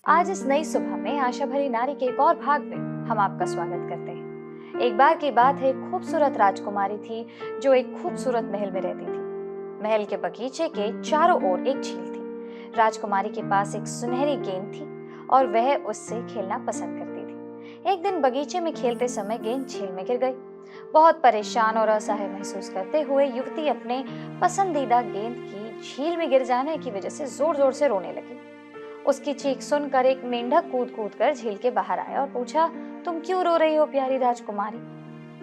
आज इस नई सुबह में आशा भरी नारी के एक और भाग में हम आपका स्वागत करते हैं। एक बार की बात है, एक खूबसूरत राजकुमारी थी जो एक खूबसूरत महल में रहती थी। महल के बगीचे के चारों ओर एक झील थी। राजकुमारी के पास एक सुनहरी गेंद थी और वह उससे खेलना पसंद करती थी। एक दिन बगीचे में खेलते समय गेंद झील में गिर गई। बहुत परेशान और असहाय महसूस करते हुए युवती अपने पसंदीदा गेंद की झील में गिर जाने की वजह से जोर जोर से रोने लगी। उसकी चीख सुनकर एक मेंढक कूद कूद कर झील के बाहर आया और पूछा, तुम क्यों रो रही हो प्यारी राजकुमारी?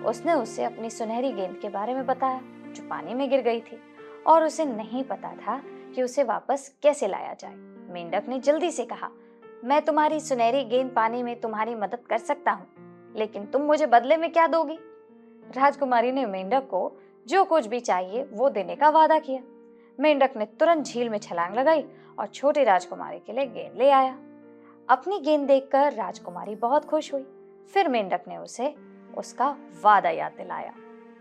उसने उससे अपनी सुनहरी गेंद के बारे में बताया जो पानी में गिर गई थी और उसे नहीं पता था कि उसे वापस कैसे लाया जाए। मेंढक ने जल्दी से कहा, मैं तुम्हारी सुनहरी गेंद पाने में तुम्हारी मदद कर सकता हूँ, लेकिन तुम मुझे बदले में क्या दोगी? राजकुमारी ने मेंढक को जो कुछ भी चाहिए वो देने का वादा किया। मेंढक ने तुरंत झील में छलांग लगाई और छोटी राजकुमारी के लिए गेंद ले आया। अपनी गेंद देखकर राजकुमारी बहुत खुश हुई। फिर मेंढक ने उसे उसका वादा याद दिलाया।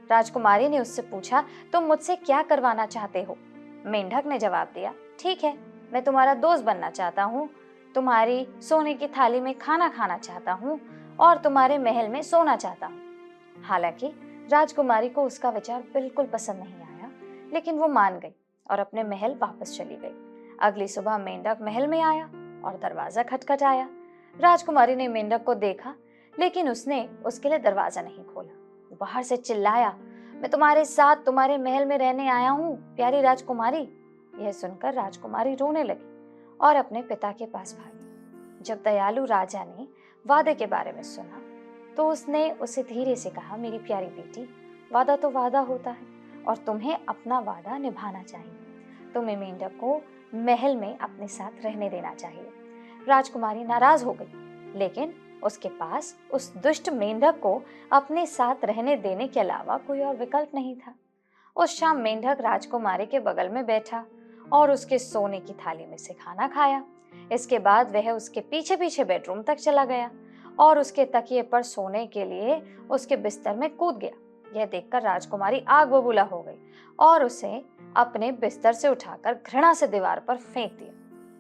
राजकुमारी ने उससे पूछा, तुम मुझसे क्या करवाना चाहते हो? मेंढक ने जवाब दिया, ठीक है, मैं तुम्हारा दोस्त बनना चाहता हूँ, तुम्हारी सोने की थाली में खाना खाना चाहता हूँ और तुम्हारे महल में सोना चाहता हूँ। हालांकि राजकुमारी को उसका विचार बिल्कुल पसंद नहीं आया, लेकिन वो मान गई और अपने महल वापस चली गई। अगली सुबह मेंढक महल में आया और दरवाजा खटखटाया। राजकुमारी ने मेंढक को देखा, लेकिन उसने उसके लिए दरवाजा नहीं खोला। वो बाहर से चिल्लाया, मैं तुम्हारे साथ तुम्हारे महल में रहने आया हूँ प्यारी राजकुमारी। यह सुनकर राजकुमारी रोने लगी और अपने पिता के पास भागी। जब दयालु राजा ने वादे के बारे में सुना तो उसने उसे धीरे से कहा, मेरी प्यारी बेटी, वादा तो वादा होता है और तुम्हें अपना वादा निभाना चाहिए। तुम्हें मेंढक को महल में अपने साथ रहने देना चाहिए। राजकुमारी नाराज हो गई, लेकिन उसके पास उस दुष्ट मेंढक को अपने साथ रहने देने के अलावा कोई और विकल्प नहीं था। उस शाम मेंढक राजकुमारी के बगल में बैठा और उसके सोने की थाली में से खाना खाया। इसके बाद वह उसके पीछे पीछे बेडरूम तक चला गया और उसके तकिए पर सोने के लिए उसके बिस्तर में कूद गया। यह देखकर राजकुमारी आग बबूला हो गई और उसे अपने बिस्तर से उठाकर घृणा से दीवार पर फेंक दिया।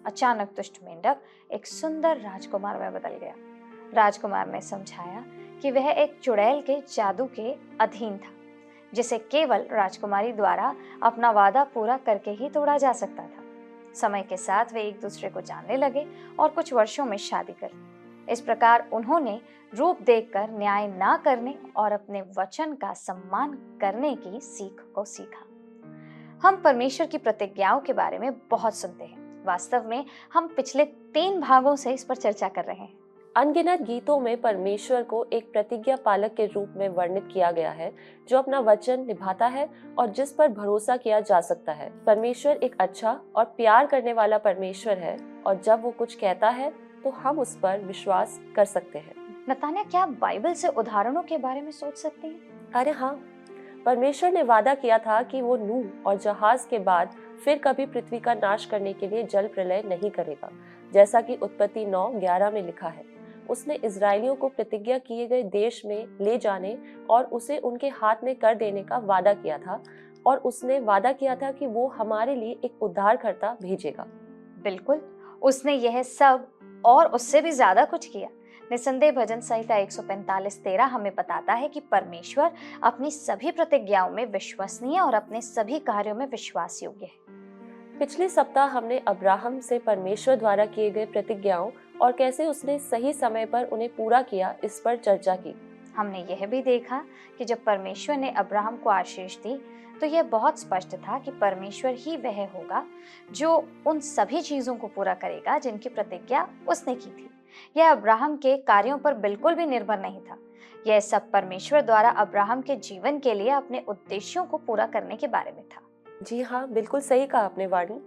अचानक दुष्ट मेंढक एक सुंदर राजकुमार में बदल गया। राजकुमार ने समझाया कि वह एक चुड़ैल के जादू के अधीन था, जिसे केवल राजकुमारी द्वारा अपना वादा पूरा करके ही तोड़ा जा सकता था। समय के साथ वे एक दूसरे को जानने लगे और कुछ वर्षों में शादी कर ली। इस प्रकार उन्होंने रूप देखकर न्याय ना करने और अपने वचन का सम्मान करने की सीख को सीखा। हम परमेश्वर की प्रतिज्ञाओं के बारे में बहुत सुनते हैं। वास्तव में हम पिछले 3 भागों से इस पर चर्चा कर रहे हैं। अनगिनत गीतों में परमेश्वर को एक प्रतिज्ञा पालक के रूप में वर्णित किया गया है, जो अपना वचन निभाता है और जिस पर भरोसा किया जा सकता है। परमेश्वर एक अच्छा और प्यार करने वाला परमेश्वर है और जब वो कुछ कहता है तो हम उस पर विश्वास कर सकते हैं। नतान्या, क्या आप बाइबल से उदाहरणों के बारे में सोच सकते हैं? अरे हाँ, परमेश्वर ने वादा किया था कि वो नूह और जहाज के बाद फिर कभी पृथ्वी का नाश करने के लिए जल प्रलय नहीं करेगा, जैसा कि उत्पत्ति 9:11 में लिखा है। उसने इजरायलियों को प्रतिज्ञा किए गए देश में ले जाने और उसे उनके हाथ में कर देने का वादा किया था और उसने वादा किया था कि वो हमारे लिए एक उद्धारकर्ता भेजेगा। बिल्कुल, उसने यह सब और उससे भी ज्यादा कुछ किया। निसंदेह भजन संहिता 145:13 हमें बताता है कि परमेश्वर अपनी सभी प्रतिज्ञाओं में विश्वसनीय और अपने सभी कार्यों में विश्वास योग्य है। पिछले सप्ताह हमने अब्राहम से परमेश्वर द्वारा किए गए प्रतिज्ञाओं और कैसे उसने सही समय पर उन्हें पूरा किया, इस पर चर्चा की। हमने यह भी देखा कि जब परमेश्वर ने अब्राहम को आशीष दी तो यह बहुत स्पष्ट था कि परमेश्वर ही वह होगा जो उन सभी चीजों को पूरा करेगा जिनकी प्रतिज्ञा उसने की थी। यह अब्राहम के कार्यों पर बिल्कुल भी निर्भर नहीं था। यह सब परमेश्वर द्वारा अब्राहम के जीवन के लिए अपने उद्देश्यों को पूरा करने के बारे में था। जी हाँ, बिल्कुल सही कहा आपने वाणी।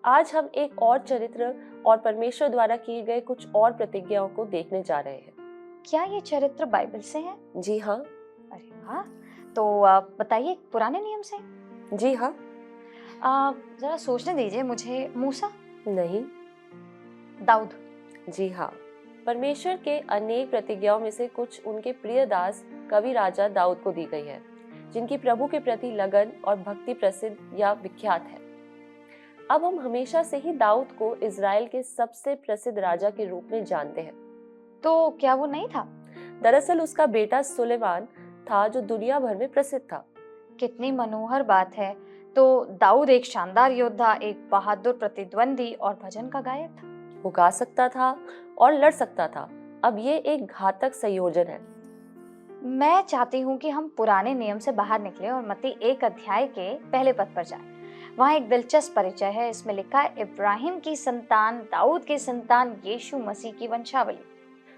आज हम एक और चरित्र और परमेश्वर द्वारा किए गए कुछ और प्रतिज्ञाओं को देखने जा रहे हैं। क्या ये चरित्र बाइबल से है? जी हाँ। अरे वाह, तो बताइए, पुराने नियम से? जी हाँ। जरा सोचने दीजिए मुझे। मूसा? नहीं। दाऊद? जी हाँ, परमेश्वर के अनेक प्रतिज्ञाओं में से कुछ उनके प्रिय दास कवि राजा दाऊद को दी गई है, जिनकी प्रभु के प्रति लगन और भक्ति प्रसिद्ध या विख्यात है। अब हम हमेशा से ही दाऊद को इज़राइल के सबसे प्रसिद्ध राजा के रूप में जानते हैं। तो क्या वो नहीं था? दरअसल उसका बेटा सुलेमान था जो दुनिया भर में प्रसिद्ध था। कितनी मनोहर बात है। तो दाऊद एक शानदार योद्धा, एक बहादुर प्रतिद्वंदी और भजन का गायक था। वो गा सकता था और लड़ सकता था। अब ये एक घातक संयोजन है। मैं चाहती हूँ कि हम पुराने नियम से बाहर निकले और मत्ती 1 अध्याय के पहले पद पर जाएं। वहाँ एक दिलचस्प परिचय है। इसमें लिखा है, इब्राहिम की संतान, दाऊद की संतान, यीशु मसीह की वंशावली।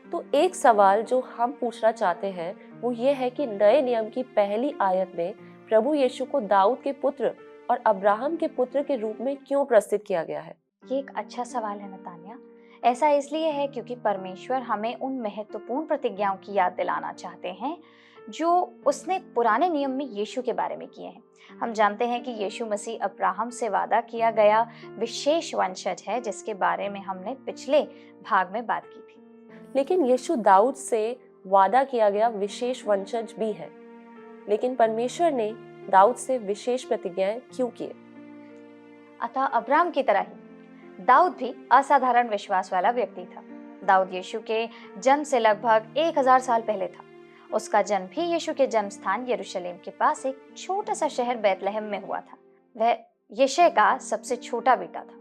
तो एक सवाल जो हम पूछना चाहते हैं वो ये है कि नए नियम की पहली आयत में प्रभु यीशु को दाऊद के पुत्र और अब्राहम के पुत्र के रूप में क्यों प्रस्तुत किया गया है? ये एक अच्छा सवाल है नतान्या। ऐसा इसलिए है क्योंकि परमेश्वर हमें उन महत्वपूर्ण प्रतिज्ञाओं की याद दिलाना चाहते हैं जो उसने पुराने नियम में यीशु के बारे में किए हैं। हम जानते हैं कि यीशु मसीह अब्राहम से वादा किया गया विशेष वंशज है, जिसके बारे में हमने पिछले भाग में बात की थी। लेकिन यीशु दाऊद से वादा किया गया विशेष वंशज भी है। लेकिन परमेश्वर ने दाऊद से विशेष प्रतिज्ञाएं क्यों की? अतः अब्राहम की तरह ही दाऊद भी असाधारण विश्वास वाला व्यक्ति था। दाऊद यीशु के जन्म से लगभग 1000 साल पहले था। उसका जन्म भी यीशु के जन्म स्थान यरूशलेम के पास एक छोटा सा शहर बैतलहम में हुआ था। वह यिशै का सबसे छोटा बेटा था।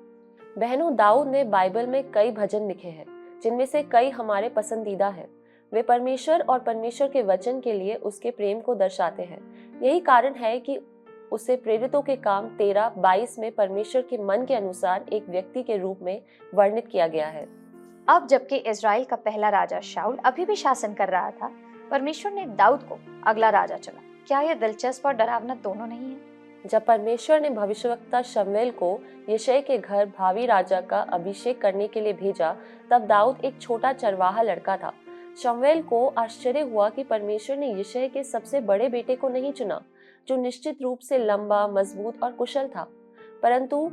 बहनों, दाऊद ने बाइबल में कई भजन लिखे हैं, जिनमें से कई हमारे पसंदीदा हैं। वे परमेश्वर और परमेश्वर के वचन के लिए उसके प्रेम को दर्शाते हैं। यही कारण है कि उसे प्रेरितों के काम 13:22 में परमेश्वर के मन के अनुसार एक व्यक्ति के रूप में वर्णित किया गया है। अब जबकि इज़राइल का पहला राजा शाऊल अभी भी शासन कर रहा था, परमेश्वर ने दाऊद को अगला राजा चुना। क्या यह दिलचस्प और डरावना दोनों नहीं है? जब परमेश्वर ने भविष्यवक्ता शमूएल को यिशै के घर भावी राजा का अभिषेक करने के लिए भेजा, तब दाऊद एक छोटा चरवाहा लड़का था। शमूएल को आश्चर्य हुआ कि परमेश्वर ने यिशै के सबसे बड़े बेटे को नहीं चुना, जो निश्चित रूप से लंबा, मजबूत और कुशल था। परंतु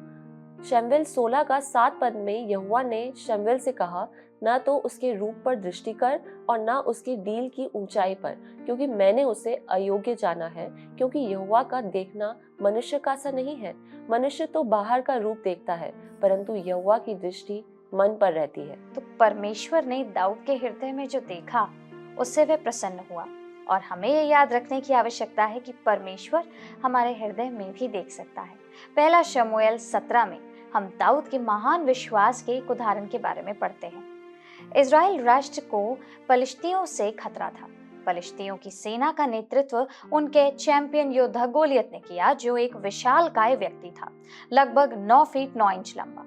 शमूएल 16 का 7 पद में यहोवा ने शमूएल से कहा, न तो उसके रूप पर दृष्टि कर और न उसकी डील की ऊंचाई पर, क्योंकि मैंने उसे अयोग्य जाना है। क्योंकि यहोवा का देखना मनुष्य का सा नहीं है। मनुष्य तो बाहर का रूप देखता है, परंतु यहोवा की दृष्टि मन पर रहती है। तो परमेश्वर ने दाऊद के हृदय में जो देखा, उससे वह प्रसन्न हुआ। और हमें ये याद रखने की आवश्यकता है कि परमेश्वर हमारे हृदय में भी देख सकता है। पहला शमूएल 17 में हम दाऊद के महान विश्वास के एक उदाहरण के बारे में पढ़ते हैं। इज़राइल राष्ट्र को पलिश्तियों से खतरा था। पलिश्तियों की सेना का नेतृत्व उनके चैंपियन योद्धा गोलियत ने किया, जो एक विशालकाय व्यक्ति था, लगभग 9 फीट 9 इंच लंबा।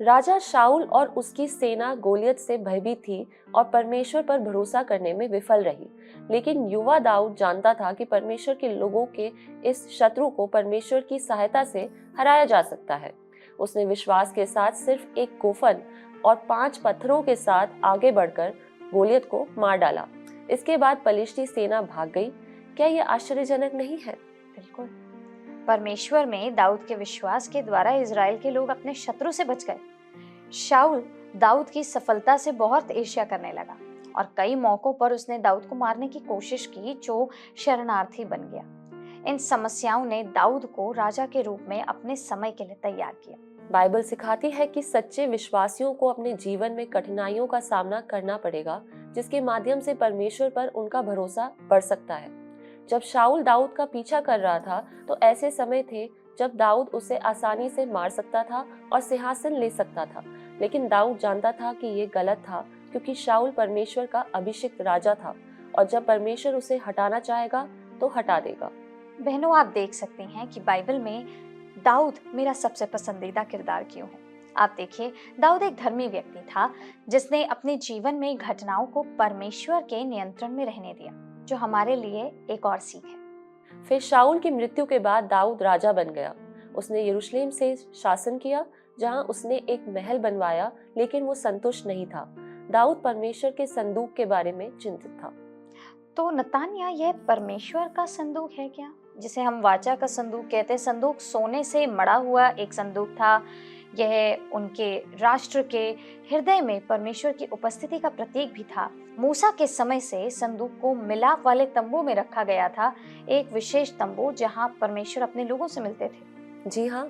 राजा शाऊल और उसकी सेना गोलियत से भयभीत थी और परमेश्वर पर भरोसा करने में विफल रही। लेकिन युवा दाऊद जानता था कि परमेश्वर के लोगों के इस शत्रु को परमेश्वर की सहायता से हराया जा सकता है। उसने विश्वास के साथ सिर्फ एक कोफन और 5 पत्थरों के साथ आगे बढ़कर गोलियत को मार डाला। इसके बाद पलिश्ती सेना भाग गई। क्या यह आश्चर्यजनक नहीं है? बिल्कुल। परमेश्वर में दाऊद के विश्वास के द्वारा इज़राइल के लोग अपने शत्रु से बच गए। शाऊल दाऊद की सफलता से बहुत ईर्ष्या करने लगा और कई मौकों पर उसने दाऊद को मारने की कोशिश की, जो शरणार्थी बन गया। इन समस्याओं ने दाऊद को राजा के रूप में अपने समय के लिए तैयार किया। बाइबल सिखाती है कि सच्चे विश्वासियों को अपने जीवन में कठिनाइयों का सामना करना पड़ेगा, जिसके माध्यम से परमेश्वर पर उनका भरोसा बढ़ सकता है। जब शाऊल दाऊद का पीछा कर रहा था, तो ऐसे समय थे जब दाऊद उसे आसानी से मार सकता था और सिंहासन ले सकता था। लेकिन दाऊद जानता था कि ये गलत था, क्योंकि शाऊल परमेश्वर का अभिषिक्त राजा था और जब परमेश्वर उसे हटाना चाहेगा तो हटा देगा। बहनों, आप देख सकते हैं कि बाइबल में दाऊद मेरा सबसे पसंदीदा किरदार क्यों है। आप देखिए, दाऊद एक धर्मी व्यक्ति था जिसने अपने जीवन में घटनाओं को परमेश्वर के नियंत्रण में रहने दिया, जो हमारे लिए एक और सीख है। फिर शाऊल की मृत्यु के बाद दाऊद राजा बन गया। उसने यरूशलेम से शासन किया, जहां उसने एक महल बनवाया, लेकिन वो संतुष्ट नहीं था। दाऊद परमेश्वर के संदूक के बारे में चिंतित था। तो नतान्या, यह परमेश्वर का संदूक है क्या, जिसे हम वाचा का संदूक कहते हैं? संदूक सोने से मढ़ा हुआ एक संदूक था। यह उनके राष्ट्र के हृदय में परमेश्वर की उपस्थिति का प्रतीक भी था। मूसा के समय से संदूक को मिलाप वाले तंबू में रखा गया था, एक विशेष तंबू जहां परमेश्वर अपने लोगों से मिलते थे। जी हाँ,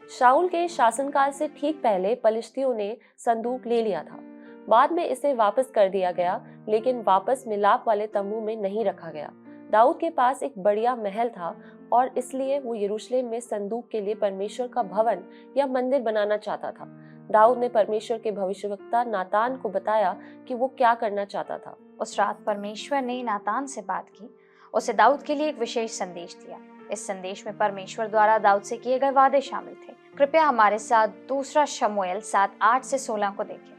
शाऊल के शासनकाल से ठीक पहले पलिश्तियों ने संदूक ले लिया था। बाद में इसे वापस कर दिया गया, लेकिन वापस मिलाप वाले तंबू में नहीं रखा गया। दाऊद के पास एक बढ़िया महल था और इसलिए वो यरूशलेम में संदूक के लिए परमेश्वर का भवन या मंदिर बनाना चाहता था। दाऊद ने परमेश्वर के भविष्यवक्ता नातान को बताया कि वो क्या करना चाहता था। उस रात परमेश्वर ने नातान से बात की, उसे दाऊद के लिए एक विशेष संदेश दिया। इस संदेश में परमेश्वर द्वारा दाऊद से किए गए वादे शामिल थे। कृपया हमारे साथ दूसरा शमूएल 7:8 से 16 को देखें।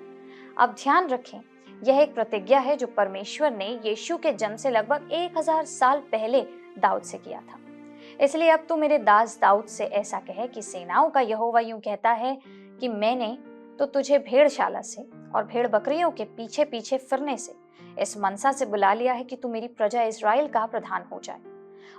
अब ध्यान रखें, यह एक प्रतिज्ञा है जो परमेश्वर ने यीशु के जन्म से लगभग 1000 साल पहले दाऊद से किया था। इसलिए अब तू मेरे दास दाऊद से ऐसा कहे कि सेनाओं का यहोवा यूं कहता है कि मैंने तो तुझे भेड़शाला से और भेड़ बकरियों के पीछे पीछे फिरने से इस मनसा से बुला लिया है कि तू मेरी प्रजा इस्राएल का प्रधान हो जाए,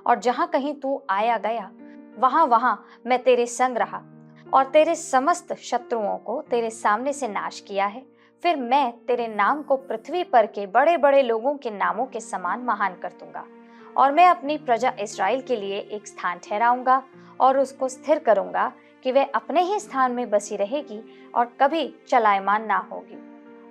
और जहां कहीं तू आया गया वहां वहां मैं तेरे संग रहा और तेरे समस्त शत्रुओं को तेरे सामने से नाश किया है। फिर मैं तेरे नाम को पृथ्वी पर के बड़े बड़े लोगों के नामों के समान महान कर दूंगा, और मैं अपनी प्रजा इस्राएल के लिए एक स्थान ठहराऊंगा और उसको स्थिर करूंगा कि वह अपने ही स्थान में बसी रहेगी और कभी चलायमान ना होगी,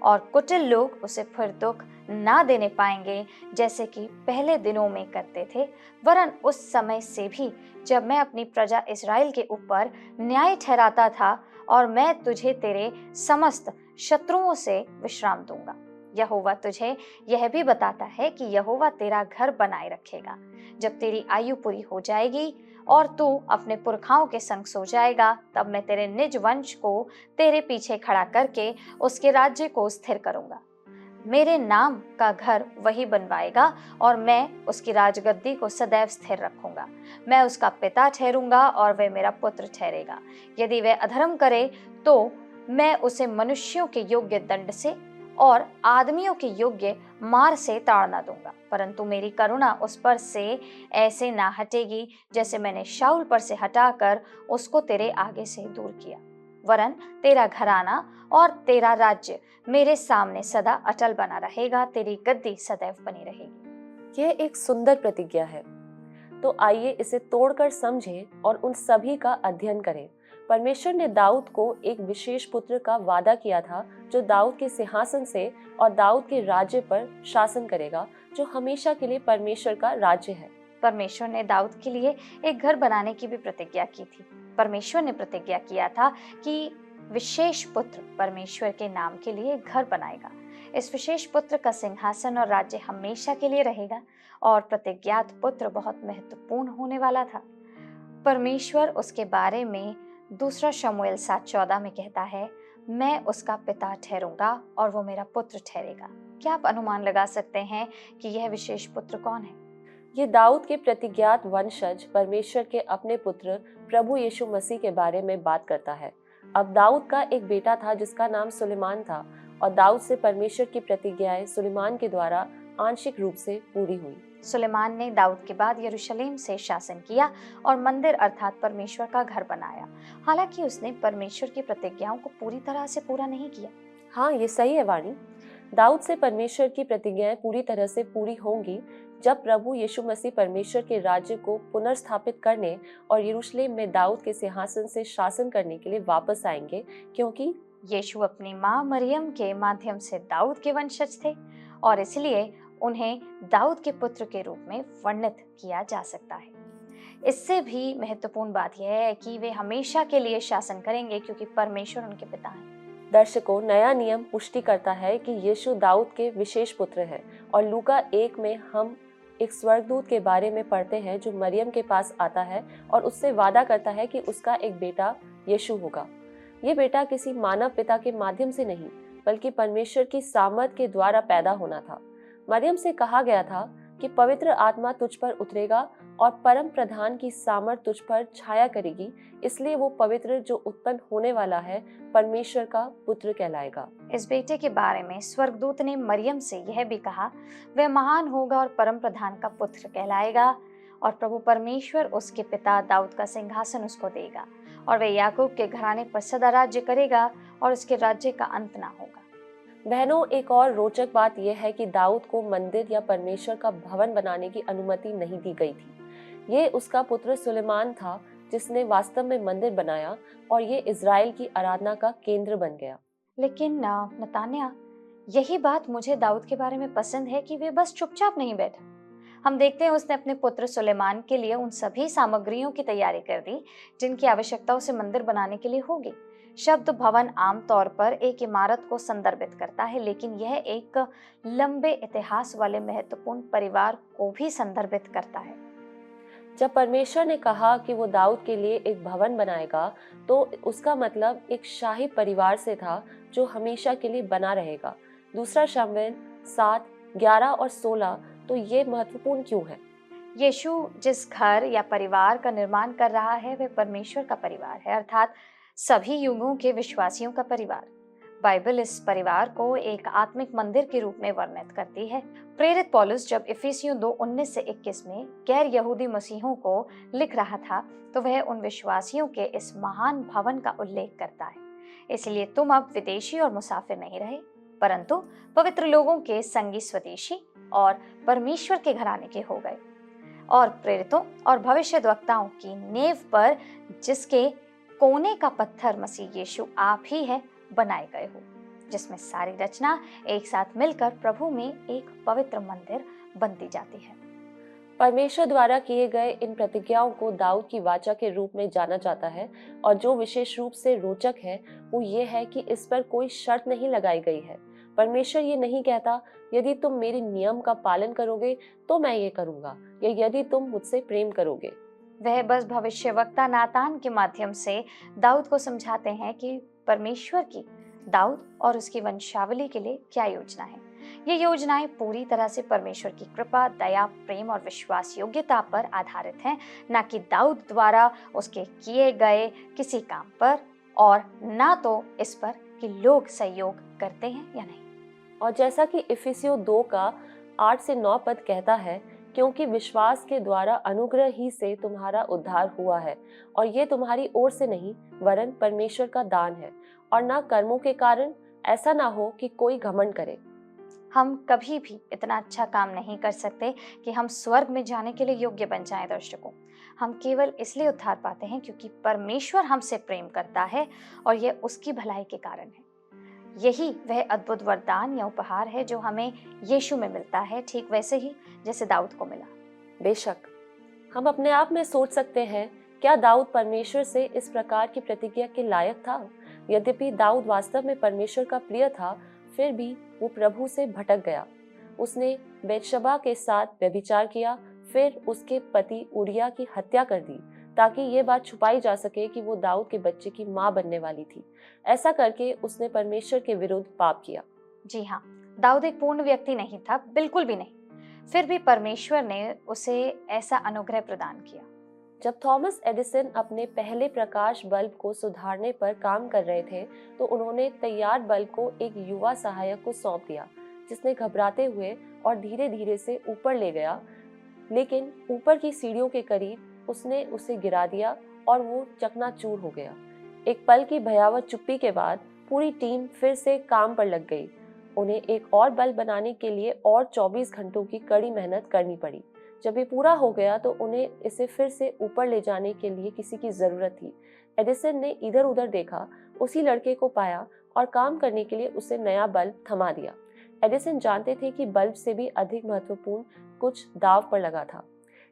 और कुटिल लोग उसे फिर दुख ना देने पाएंगे जैसे कि पहले दिनों में करते थे, वरन उस समय से भी जब मैं अपनी प्रजा इस्राएल के ऊपर न्याय ठहराता था, और मैं तुझे तेरे समस्त शत्रुओं से विश्राम दूंगा। यहोवा तुझे यह भी बताता है कि यहोवा तेरा घर बनाए रखेगा। जब तेरी आयु पूरी हो जाएगी और तू अपने पुरखाओं के संग सो जाएगा, तब मैं तेरे निज वंश को तेरे पीछे खड़ा करके उसके राज्य को स्थिर करूंगा। मेरे नाम का घर वही बनवाएगा और मैं उसकी राजगद्दी को सदैव स्थिर रखूंगा। मैं उसका पिता ठहरूंगा और वह मेरा पुत्र ठहरेगा। यदि वह अधर्म करे तो मैं उसे मनुष्यों के योग्य दंड से और आदमियों के योग्य मार से ताड़ना दूंगा, परंतु मेरी करुणा उस पर से ऐसे ना हटेगी जैसे मैंने शाऊल पर से हटाकर उसको तेरे आगे से दूर किया। वरन तेरा घराना और तेरा राज्य मेरे सामने सदा अटल बना रहेगा, तेरी गद्दी सदैव बनी रहेगी। यह एक सुंदर प्रतिज्ञा है, तो आइए इसे तोड़कर समझें और उन सभी का अध्ययन करें। परमेश्वर ने दाऊद को एक विशेष पुत्र का वादा किया था जो दाऊद के सिंहासन से और दाऊद के राज्य पर शासन करेगा, जो हमेशा के लिए परमेश्वर का राज्य है। परमेश्वर ने दाऊद के लिए एक घर बनाने की भी प्रतिज्ञा की थी। परमेश्वर ने प्रतिज्ञा किया था कि विशेष पुत्र परमेश्वर के नाम के लिए घर बनाएगा। इस विशेष पुत्र का सिंहासन और राज्य हमेशा के लिए रहेगा, और प्रतिज्ञात पुत्र बहुत महत्वपूर्ण होने वाला था। परमेश्वर उसके बारे में दूसरा शमूएल 7:14 में कहता है, मैं उसका पिता ठहरूंगा और वो मेरा पुत्र ठहरेगा। क्या आप अनुमान लगा सकते हैं कि यह विशेष पुत्र कौन है? ये दाऊद के प्रतिज्ञात वंशज परमेश्वर के अपने पुत्र प्रभु यीशु मसीह के बारे में बात करता है। अब दाऊद का एक बेटा था जिसका नाम सुलेमान था, और दाऊद से परमेश्वर की प्रतिज्ञाएं सुलेमान के द्वारा आंशिक रूप से पूरी हुई। सुलेमान ने दाऊद के बाद यरूशलेम से शासन किया और मंदिर अर्थात परमेश्वर का घर बनाया। हालांकि उसने परमेश्वर की प्रतिज्ञाओं को पूरी तरह से पूरा नहीं किया। हाँ, ये सही है वाणी। दाऊद से परमेश्वर की प्रतिज्ञाएं पूरी तरह से पूरी होंगी जब प्रभु यीशु मसीह परमेश्वर के राज्य को पुनर्स्थापित करने और यरूशलेम में दाऊद के सिंहासन से शासन करने के लिए वापस आएंगे, क्योंकि यीशु अपनी माँ मरियम के माध्यम से दाऊद के वंशज थे और इसलिए उन्हें दाऊद के पुत्र के रूप में वर्णित किया जा सकता है। इससे भी महत्वपूर्ण बात यह है कि वे हमेशा के लिए शासन करेंगे क्योंकि परमेश्वर उनके पिता हैं। दर्शकों, नया नियम पुष्टि करता है कि यीशु दाऊद के विशेष पुत्र है, और लूका 1 में हम एक स्वर्गदूत के बारे में पढ़ते हैं जो मरियम के पास आता है और उससे वादा करता है कि उसका एक बेटा यीशु होगा। ये बेटा किसी मानव पिता के माध्यम से नहीं, बल्कि परमेश्वर की सामर्थ के द्वारा पैदा होना था। मरियम से कहा गया था कि पवित्र आत्मा तुझ पर उतरेगा और परम प्रधान की सामर्थ तुझ पर छाया करेगी, इसलिए वो पवित्र जो उत्पन्न होने वाला है परमेश्वर का पुत्र कहलाएगा। इस बेटे के बारे में स्वर्गदूत ने मरियम से यह भी कहा, वह महान होगा और परम प्रधान का पुत्र कहलाएगा, और प्रभु परमेश्वर उसके पिता दाऊद का सिंहासन उसको देगा, और वह याकूब के घराने पर सदा राज्य करेगा और उसके राज्य का अंत ना होगा। बहनों, एक और रोचक बात यह है कि दाऊद को मंदिर या परमेश्वर का भवन बनाने की अनुमति नहीं दी गई थी। ये उसका पुत्र सुलेमान था जिसने वास्तव में मंदिर बनाया और ये इज़राइल की आराधना का केंद्र बन गया। लेकिन नतान्या, यही बात मुझे दाऊद के बारे में पसंद है कि वे बस चुपचाप नहीं बैठा। हम देखते हैं उसने अपने पुत्र सुलेमान के लिए उन सभी सामग्रियों की तैयारी कर दी जिनकी आवश्यकता उसे मंदिर बनाने के लिए होगी। शब्द भवन आमतौर पर एक इमारत को संदर्भित करता है, लेकिन यह एक लंबे इतिहास वाले महत्वपूर्ण परिवार को भी संदर्भित करता है। जब परमेश्वर ने कहा कि वो दाऊद के लिए एक भवन बनाएगा, तो उसका मतलब एक शाही परिवार से था जो हमेशा के लिए बना रहेगा। दूसरा शमूएल 7, 11 और 16। तो ये महत्वपूर्ण क्यों है? यीशु जिस घर या परिवार का निर्माण कर रहा है वह परमेश्वर का परिवार है, अर्थात सभी युगों के विश्वासियों का परिवार। बाइबल इस परिवार को एक आत्मिक मंदिर के रूप में वर्णित करती है। प्रेरित पौलुस जब इफिसियों 2:19 से 21 में गैर यहूदी मसीहों को लिख रहा था, तो वह उन विश्वासियों के इस महान भवन का उल्लेख करता है। इसलिए तुम अब विदेशी और मुसाफिर नहीं रहे, परंतु पवित्र लोगों के संगी स्वदेशी और परमेश्वर के घराने के हो गए, और प्रेरितों और भविष्यद्वक्ताओं की नींव पर, जिसके कोने का पत्थर मसीह यीशु आप ही है, बनाए गए हो, जिसमें सारी रचना एक साथ मिलकर प्रभु में एक पवित्र मंदिर बनती जाती है। परमेश्वर द्वारा किए गए इन प्रतिज्ञाओं को दाऊद की वाचा के रूप में जाना जाता है, और जो विशेष रूप से रोचक है वो ये है कि इस पर कोई शर्त नहीं लगाई गई है। परमेश्वर ये नहीं कहता यदि तुम मेरे नियम का पालन करोगे तो मैं ये करूंगा, या यदि तुम मुझसे प्रेम करोगे। वह बस भविष्यवक्ता नातान के माध्यम से दाऊद को समझाते हैं कि परमेश्वर की दाऊद और उसकी वंशावली के लिए क्या योजना है। ये योजनाएं पूरी तरह से परमेश्वर की कृपा, दया, प्रेम और विश्वास योग्यता पर आधारित हैं, न कि दाऊद द्वारा उसके किए गए किसी काम पर, और ना तो इस पर कि लोग सहयोग करते हैं या नहीं। और जैसा कि इफिसियों 2 का 8 से 9 पद कहता है, क्योंकि विश्वास के द्वारा अनुग्रह ही से तुम्हारा उद्धार हुआ है, और ये तुम्हारी ओर से नहीं वरन परमेश्वर का दान है, और ना कर्मों के कारण, ऐसा ना हो कि कोई घमंड करे। हम कभी भी इतना अच्छा काम नहीं कर सकते कि हम स्वर्ग में जाने के लिए योग्य बन जाएं। दर्शकों, हम केवल इसलिए उद्धार पाते हैं क्योंकि परमेश्वर हमसे प्रेम करता है, और यह उसकी भलाई के कारण है। यही वह अद्भुत वरदान या उपहार है जो हमें यीशु में मिलता है, ठीक वैसे ही जैसे दाऊद को मिला। बेशक हम अपने आप में सोच सकते हैं, क्या दाऊद परमेश्वर से इस प्रकार की प्रतिज्ञा के लायक था? यद्यपि दाऊद वास्तव में परमेश्वर का प्रिय था, फिर भी वो प्रभु से भटक गया। उसने बेतशबा के साथ व्यभिचार किया, फिर उसके पति उरिया की हत्या कर दी, ताकि ये बात छुपाई जा सके कि वो दाऊद के बच्चे की मां बनने वाली थी। ऐसा करके उसने परमेश्वर के विरुद्ध पाप किया। जी हाँ, दाऊद एक पूर्ण व्यक्ति नहीं था, बिल्कुल भी नहीं। फिर भी परमेश्वर ने उसे ऐसा अनुग्रह प्रदान किया। जब थॉमस एडिसन अपने पहले प्रकाश बल्ब को सुधारने पर काम कर रहे थे, तो उन्होंने तैयार बल्ब को एक युवा सहायक को सौंप दिया, जिसने घबराते हुए और धीरे धीरे से ऊपर ले गया, लेकिन ऊपर की सीढ़ियों के करीब उसने उसे गिरा दिया और वो चकनाचूर हो गया। एक पल की भयावह चुप्पी के बाद पूरी टीम फिर से काम पर लग गई। उन्हें एक और बल्ब बनाने के लिए और 24 घंटों की कड़ी मेहनत करनी पड़ी। जब ये पूरा हो गया तो उन्हें इसे फिर से ऊपर ले जाने के लिए किसी की जरूरत थी। एडिसन ने इधर उधर देखा, उसी लड़के को पाया और काम करने के लिए उसे नया बल्ब थमा दिया। एडिसन जानते थे कि बल्ब से भी अधिक महत्वपूर्ण कुछ दांव पर लगा था।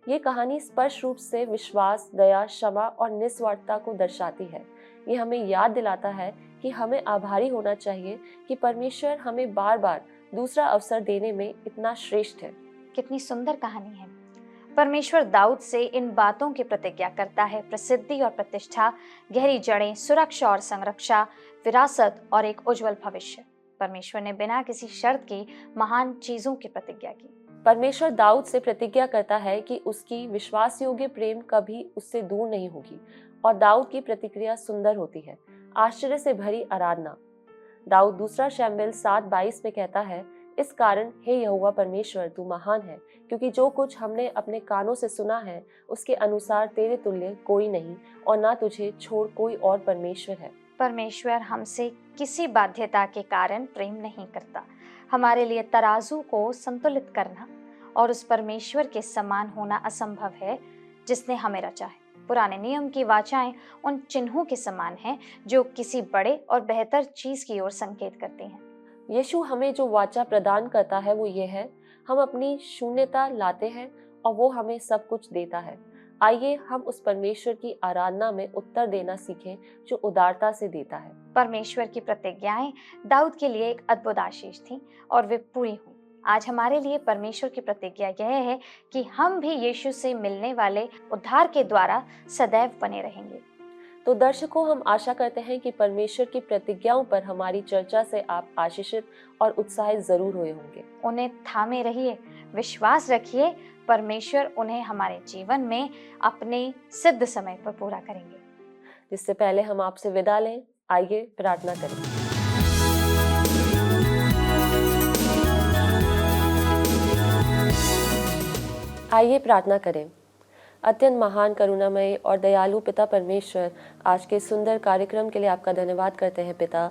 ये कहानी स्पष्ट रूप से विश्वास, दया, क्षमा और निस्वार्थता को दर्शाती है। ये हमें याद दिलाता है कि हमें आभारी होना चाहिए कि परमेश्वर हमें बार बार दूसरा अवसर देने में इतना श्रेष्ठ है। कितनी सुंदर कहानी है। परमेश्वर दाऊद से इन बातों की प्रतिज्ञा करता है: प्रसिद्धि और प्रतिष्ठा, गहरी जड़ें, सुरक्षा और संरक्षा, विरासत और एक उज्जवल भविष्य। परमेश्वर ने बिना किसी शर्त की महान चीजों की प्रतिज्ञा की। परमेश्वर दाऊद से प्रतिज्ञा करता है कि उसकी विश्वास योग्य प्रेम कभी उससे दूर नहीं होगी, और दाऊद की प्रतिक्रिया सुंदर होती है, आश्चर्य से भरी आराधना। दाऊद दूसरा शमूएल 7:22 में कहता है, इस कारण हे यहोवा परमेश्वर, तू महान है, क्योंकि जो कुछ हमने अपने कानों से सुना है उसके अनुसार तेरे तुल्य कोई नहीं, और ना तुझे छोड़ कोई और परमेश्वर है। परमेश्वर हमसे किसी बाध्यता के कारण प्रेम नहीं करता। हमारे लिए तराजू को संतुलित करना और उस परमेश्वर के समान होना असंभव है जिसने हमें रचा है। पुराने नियम की वाचाएं उन चिन्हों के समान हैं जो किसी बड़े और बेहतर चीज की ओर संकेत करती हैं। यीशु हमें जो वाचा प्रदान करता है वो ये है, हम अपनी शून्यता लाते हैं और वो हमें सब कुछ देता है। आइए हम उस परमेश्वर की आराधना में उत्तर देना सीखें जो उदारता से देता है। परमेश्वर की प्रतिज्ञाएं दाऊद के लिए एक अद्भुत आशीष थी और वे पूरी हुई। आज हमारे लिए परमेश्वर की प्रतिज्ञा यह है कि हम भी यीशु से मिलने वाले उद्धार के द्वारा सदैव बने रहेंगे। तो दर्शकों, हम आशा करते हैं कि परमेश्वर की प्रतिज्ञाओं पर हमारी चर्चा से आप आशीषित और उत्साहित जरूर हुए होंगे। उन्हें थामे रहिए, विश्वास रखिए, परमेश्वर उन्हें हमारे जीवन में अपने सिद्ध समय पर पूरा करेंगे। जिससे पहले हम आपसे विदा लें, आइए प्रार्थना करें। आइए प्रार्थना करें। अत्यंत महान, करुणामय और दयालु पिता परमेश्वर, आज के सुंदर कार्यक्रम के लिए आपका धन्यवाद करते हैं पिता।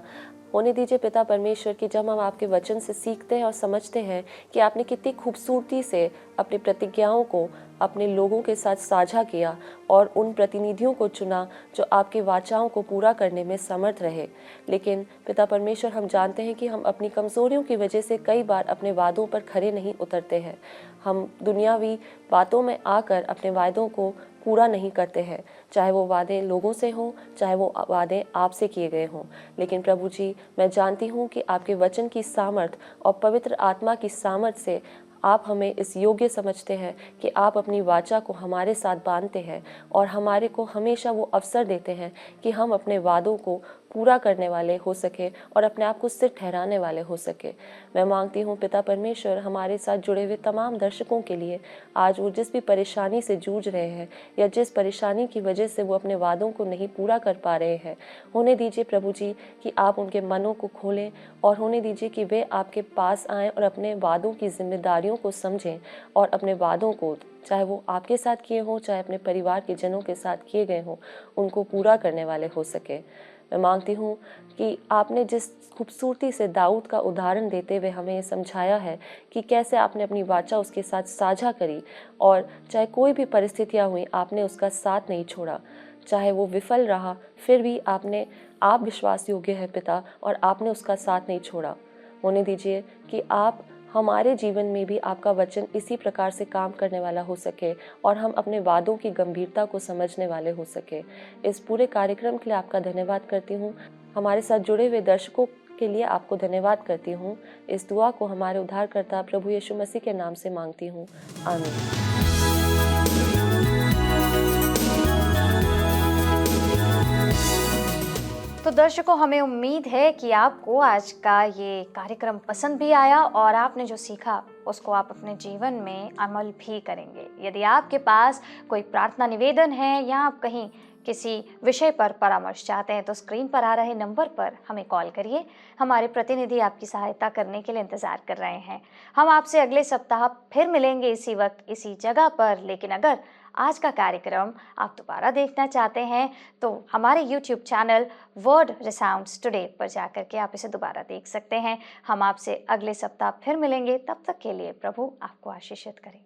होने दीजिए पिता परमेश्वर की जब हम आपके वचन से सीखते हैं और समझते हैं कि आपने कितनी खूबसूरती से अपनी प्रतिज्ञाओं को अपने लोगों के साथ साझा किया और उन प्रतिनिधियों को चुना जो आपके वाचाओं को पूरा करने में समर्थ रहे। लेकिन पिता परमेश्वर, हम जानते हैं कि हम अपनी कमजोरियों की वजह से कई बार अपने वादों पर खरे नहीं उतरते हैं। हम दुनियावी बातों में आकर अपने वादों को पूरा नहीं करते हैं, चाहे वो वादे लोगों से हों, चाहे वो वादे आपसे किए गए हों। लेकिन प्रभु जी, मैं जानती हूँ कि आपके वचन की सामर्थ और पवित्र आत्मा की सामर्थ से आप हमें इस योग्य समझते हैं कि आप अपनी वाचा को हमारे साथ बांधते हैं और हमारे को हमेशा वो अवसर देते हैं कि हम अपने वादों को पूरा करने वाले हो सके और अपने आप को स्थिर ठहराने वाले हो सके। मैं मांगती हूँ पिता परमेश्वर, हमारे साथ जुड़े हुए तमाम दर्शकों के लिए आज वो जिस भी परेशानी से जूझ रहे हैं या जिस परेशानी की वजह से वो अपने वादों को नहीं पूरा कर पा रहे हैं, होने दीजिए प्रभु जी कि आप उनके मनों को खोलें और होने दीजिए कि वे आपके पास आएँ और अपने वादों की जिम्मेदारियों को समझें और अपने वादों को, चाहे वो आपके साथ किए हों चाहे अपने परिवार के जनों के साथ किए गए हों, उनको पूरा करने वाले हो सके। मैं मांगती हूँ कि आपने जिस खूबसूरती से दाऊद का उदाहरण देते हुए हमें समझाया है कि कैसे आपने अपनी वाचा उसके साथ साझा करी और चाहे कोई भी परिस्थितियाँ हुई, आपने उसका साथ नहीं छोड़ा। चाहे वो विफल रहा, फिर भी आप विश्वास योग्य है पिता और आपने उसका साथ नहीं छोड़ा। होने दीजिए कि आप हमारे जीवन में भी आपका वचन इसी प्रकार से काम करने वाला हो सके और हम अपने वादों की गंभीरता को समझने वाले हो सके। इस पूरे कार्यक्रम के लिए आपका धन्यवाद करती हूँ। हमारे साथ जुड़े हुए दर्शकों के लिए आपको धन्यवाद करती हूँ। इस दुआ को हमारे उद्धारकर्ता प्रभु यीशु मसीह के नाम से मांगती हूँ, आमीन। तो दर्शकों, हमें उम्मीद है कि आपको आज का ये कार्यक्रम पसंद भी आया और आपने जो सीखा उसको आप अपने जीवन में अमल भी करेंगे। यदि आपके पास कोई प्रार्थना निवेदन है या आप कहीं किसी विषय पर परामर्श चाहते हैं तो स्क्रीन पर आ रहे नंबर पर हमें कॉल करिए। हमारे प्रतिनिधि आपकी सहायता करने के लिए इंतजार कर रहे हैं। हम आपसे अगले सप्ताह फिर मिलेंगे इसी वक्त इसी जगह पर। लेकिन अगर आज का कार्यक्रम आप दोबारा देखना चाहते हैं तो हमारे YouTube चैनल वर्ड रिसाउंड्स टुडे पर जाकर के आप इसे दोबारा देख सकते हैं। हम आपसे अगले सप्ताह फिर मिलेंगे। तब तक के लिए प्रभु आपको आशीषित करें।